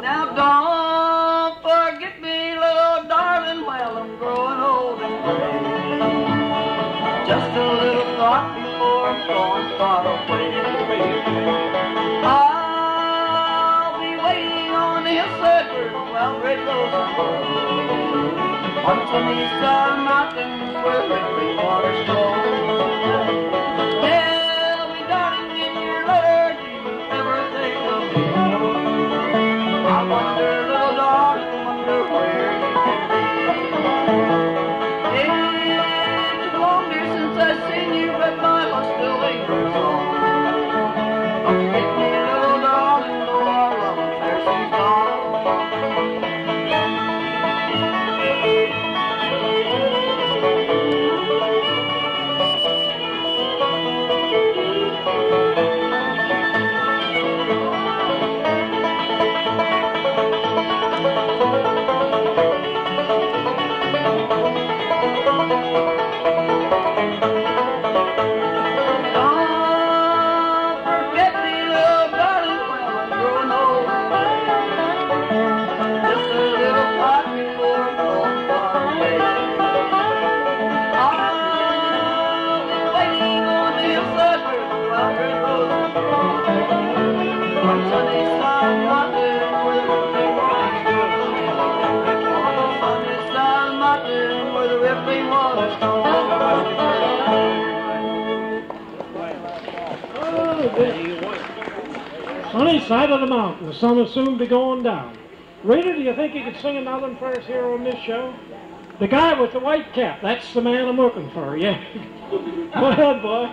Now don't forget me, little darling, while I'm growing old and gray. Just a little thought before I'm gone far away. I'll be waiting on the hillside while red roses blow. Until these southern mountains where rippling waters flow. Tell me, darling, in your letter, do you ever think of me? I wonder, little darling, wonder where you can be. It's long years since I've seen you, but my heart still lingers on. Don't forget me, little darling, though our love affair seems gone. Sunny side of the mountain, the sun will soon be going down. Rita, do you think you could sing another one for us here on this show? The guy with the white cap, that's the man I'm looking for, yeah. Go ahead, boy.